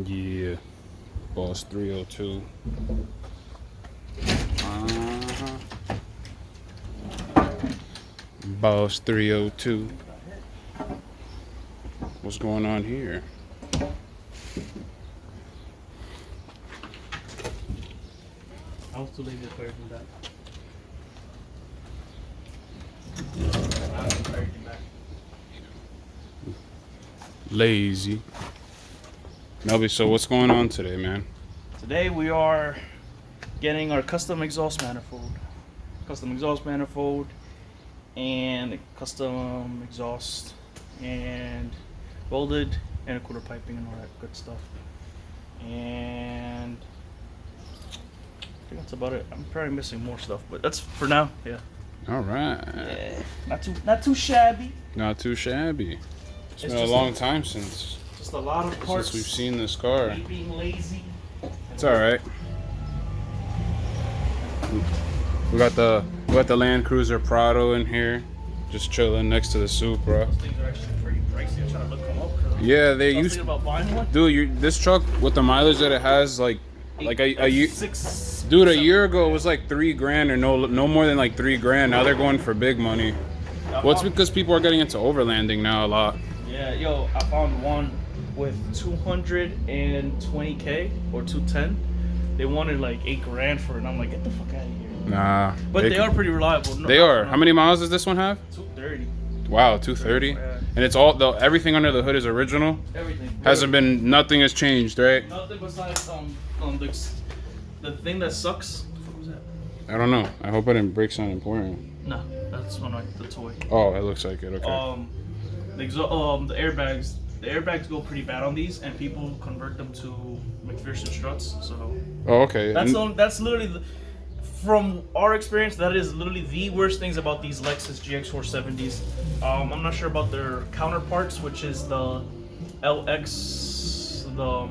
Yeah, Boss 302. Boss 302. What's going on here? I was too lazy to put everything back. Lazy. Melby, so what's going on today, man? Today we are getting our custom exhaust manifold. And custom exhaust and welded and a quarter piping and all that good stuff. And I think that's about it. I'm probably missing more stuff, but that's for now. Yeah. All right. Yeah. Not too shabby. Not too shabby. It's been a just long time since Just a lot of parts. we've seen this car. Me being lazy. It's all right. We got the Land Cruiser Prado in here, just chilling next to the Supra. Those things are actually pretty pricey. I'm trying to look them up. Yeah, they I was used. thinking about buying one. Dude, this truck with the mileage that it has, like a year. Six. Dude, a year ago it was like $3,000 or no more than like $3,000. Now they're going for big money. Well, it's because people are getting into overlanding now a lot. Yeah, yo, I found one with 220K or 210. They wanted like $8,000 for it, and I'm like, get the fuck out of here. Nah. But they are pretty reliable. No, They are. How many miles does this one have? 230. Wow, 230. Yeah. And it's everything under the hood is original. Everything. Nothing has changed, right? Nothing besides the thing that sucks. What was that? I don't know. I hope I didn't break something important. No, that's one like the toy. Oh, it looks like it. Okay. The airbags. The airbags go pretty bad on these, and people convert them to McPherson struts. So. Oh, okay. That's literally from our experience. That is literally the worst things about these Lexus GX470s. I'm not sure about their counterparts, which is the LX, the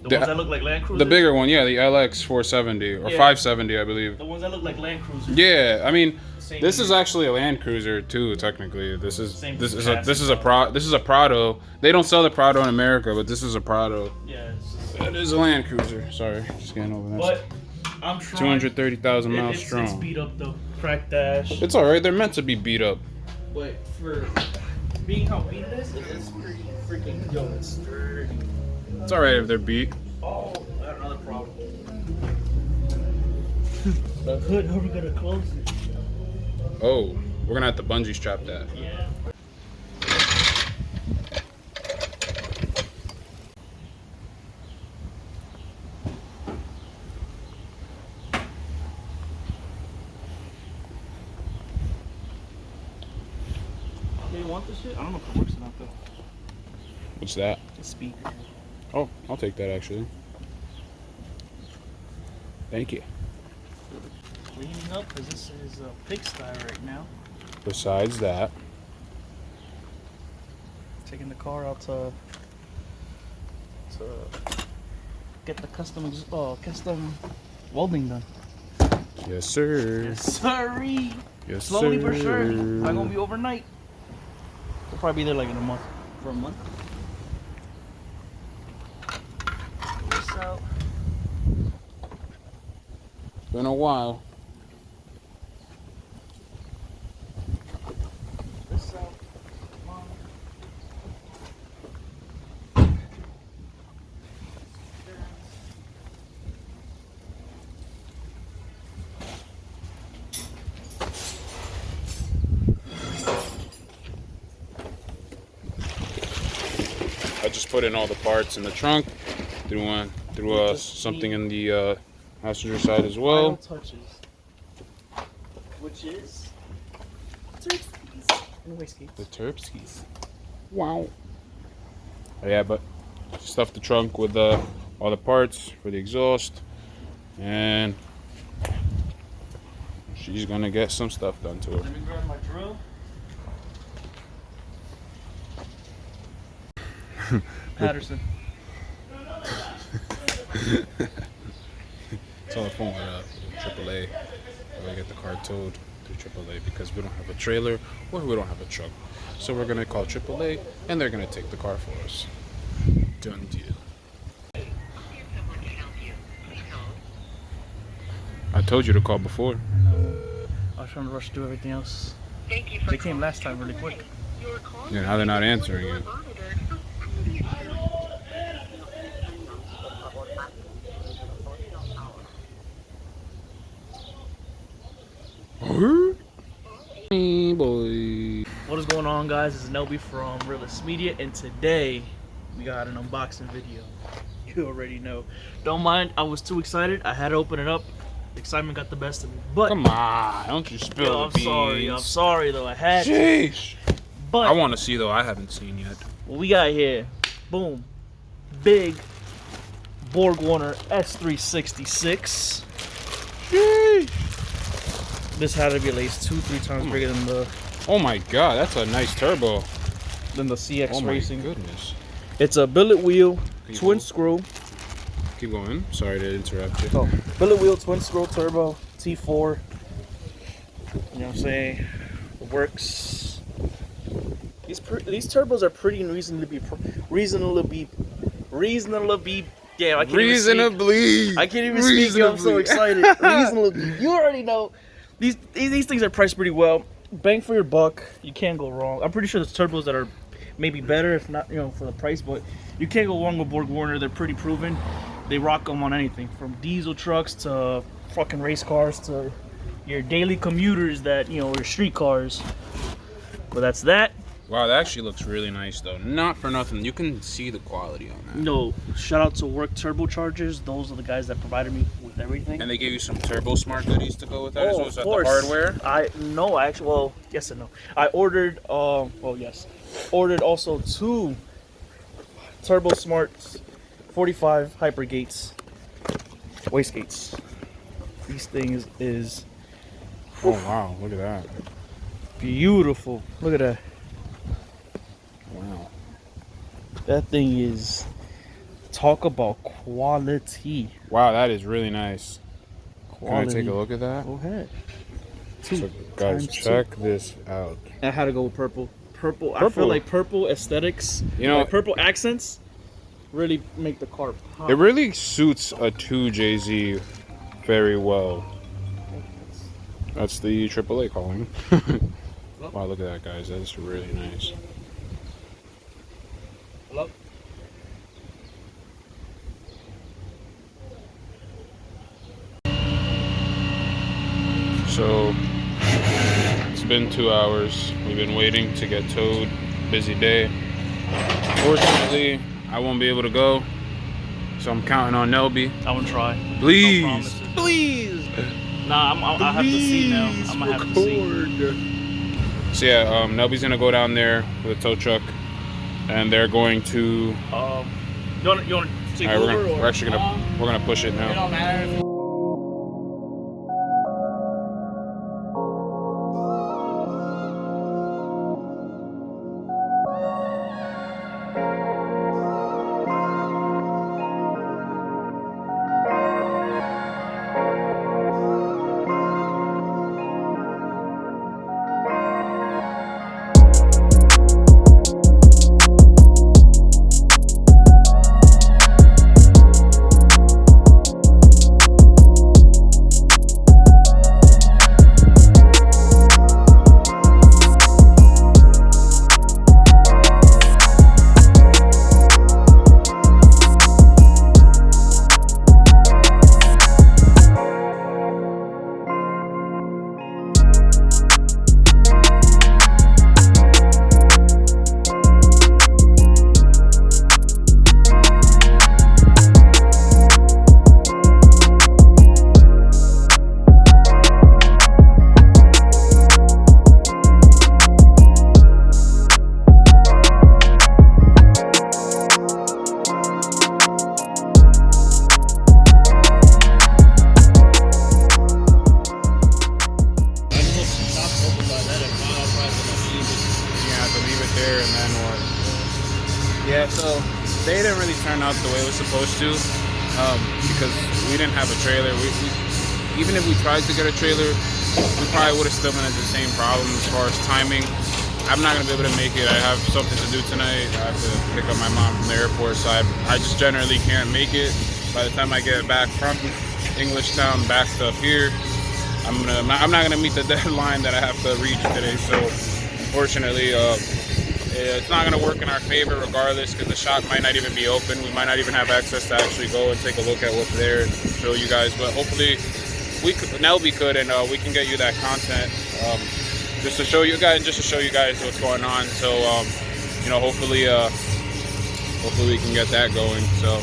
ones that look like Land Cruisers. The bigger one, yeah, the LX 470 or 570, I believe. The ones that look like Land Cruisers. Yeah, I mean, Same this thing. is actually a Land Cruiser too. Technically, this is Same a chassis. Prado. They don't sell the Prado in America, but this is a Prado. Yeah, It is a Land Cruiser. Sorry, just getting over that. but I'm trying. 230,000 miles strong. It's beat up though. Crack dash. It's all right. They're meant to be beat up. But for being how beat it is pretty freaking yo. It's sturdy. It's all right if they're beat. Oh, I got another problem. The hood, how are we gonna close it? Oh, we're gonna have to bungee strap that. Yeah. Do you want this shit? I don't know if it works or not though. What's that? The speaker. Oh, I'll take that actually. Thank you. Cleaning up because this is a pigsty right now. Besides that, Taking the car out to get the custom welding done. yes sir. Yes, sirree. Yes Slowly sir. but surely. It's not gonna be overnight. We'll probably be there like in a month. For a month. This out. Been a while. This out. Come on. I just put in all the parts in the trunk. Threw something in the passenger side as well. Final touches. Which is Turkey's and whiskey. The Terpskis. Wow. Oh, yeah, but stuffed the trunk with all the parts for the exhaust, and she's gonna get some stuff done to her. Let me grab my drill. Patterson. It's on the phone with AAA. We're gonna get the car towed through AAA because we don't have a trailer or we don't have a truck. So we're gonna call AAA and they're gonna take the car for us. Done deal. told you to call before. I know. I was trying to rush to do everything else. They came last time really quick. Yeah, now they're not answering you. Hey, boy. What is going on, guys? This is Nelby from Realist Media, and today we got an unboxing video. You already know. Don't mind, I was too excited. I had to open it up. Excitement got the best of me. But Come on, don't you spill yo, the beans. I'm sorry though. I had to. Sheesh. But I want to see though. I haven't seen yet. what we got here, boom, big Borg Warner S366. Sheesh. This had to be at least 2-3 times bigger than the Oh my god, that's a nice turbo. CX Oh my Racing. goodness. It's a billet wheel, Keep twin going. screw. Keep going. Sorry to interrupt you. Oh, billet wheel, twin scroll turbo, T4. You know what I'm saying? It works. These turbos are pretty reasonably. Damn, I can't Reasonably. even speak. I can't even speak. Yo, I'm so excited. Reasonably. You already know. These things are priced pretty well. Bang for your buck. You can't go wrong. I'm pretty sure there's turbos that are maybe better, if not, for the price, but you can't go wrong with Borg Warner. They're pretty proven. They rock them on anything from diesel trucks to fucking race cars to your daily commuters that, your street cars. But that's that. Wow, that actually looks really nice though. Not for nothing. You can see the quality on that. No, shout out to Work Turbochargers. Those are the guys that provided me with everything. And they gave you some Turbo Smart goodies to go with that as well. of Is that course. the hardware? Well, yes and no. I ordered, yes. Ordered also 2 Turbo Smart 45 Hyper Gates, wastegates. These things is Oh wow, look at that. beautiful. Look at that. Wow. That thing is, talk about quality. Wow, that is really nice. Can I Quality. take a look at that? Go ahead. So guys, check this out. I had to go with purple. Purple. I feel like purple aesthetics, like purple accents, really make the car pop. It really suits a 2JZ very well. That's the AAA calling. Wow, look at that, guys. That's really nice. Hello? So it's been 2 hours. We've been waiting to get towed. Busy day. Fortunately, I won't be able to go, so I'm counting on Nelby. I want to try. Please, No promises. please. Nah, I have to see now. I'm gonna have to see. So yeah, Nelby's gonna go down there with a tow truck, and they're going to. You want to take All right, over? we're actually gonna push it now. It don't matter. Yeah, so they didn't really turn out the way it was supposed to, because we didn't have a trailer. Even if we tried to get a trailer, we probably would have still been at the same problem as far as timing. I'm not gonna be able to make it. I have something to do tonight. I have to pick up my mom from the airport, so I just generally can't make it. By the time I get back from Englishtown backed up here. I'm not gonna meet the deadline that I have to reach today, so unfortunately it's not gonna work in our favor regardless, because the shop might not even be open. We might not even have access to actually go and take a look at what's there and show you guys, but hopefully Nelby could, and we can get you that content just to show you guys what's going on. So you know, hopefully we can get that going. So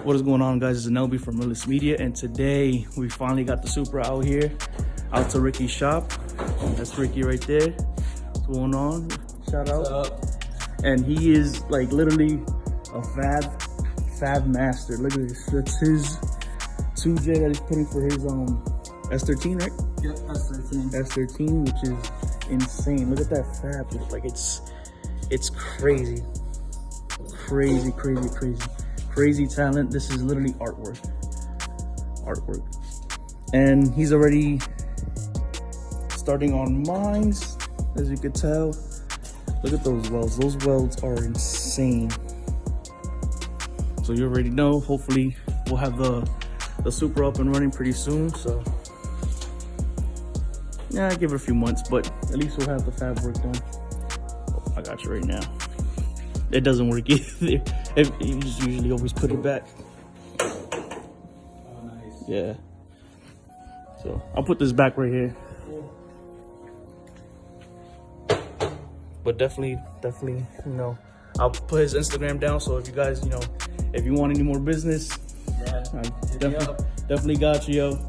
What is going on, guys? It's Nelby from Realist Media, and today we finally got the Supra out here, out to Ricky's shop. That's Ricky right there. What's going on? Shout out. What's up? And he is like literally a fab master. Look at this. That's his 2J that he's putting for his S13, right? Yep, S13. S13, which is insane. Look at that fab. It's like it's crazy. Crazy talent. This is literally artwork. And he's already starting on mines, as you could tell. Look at those welds. Those welds are insane. So you already know, hopefully we'll have the Supra up and running pretty soon. So yeah, I give it a few months, but at least we'll have the fab work done. Oh, I got you right now. It doesn't work either. You just usually always put it back. Oh, nice. Yeah. So I'll put this back right here. But definitely, you know, I'll put his Instagram down. So if you guys, you know, if you want any more business, Yeah. I definitely got you, yo.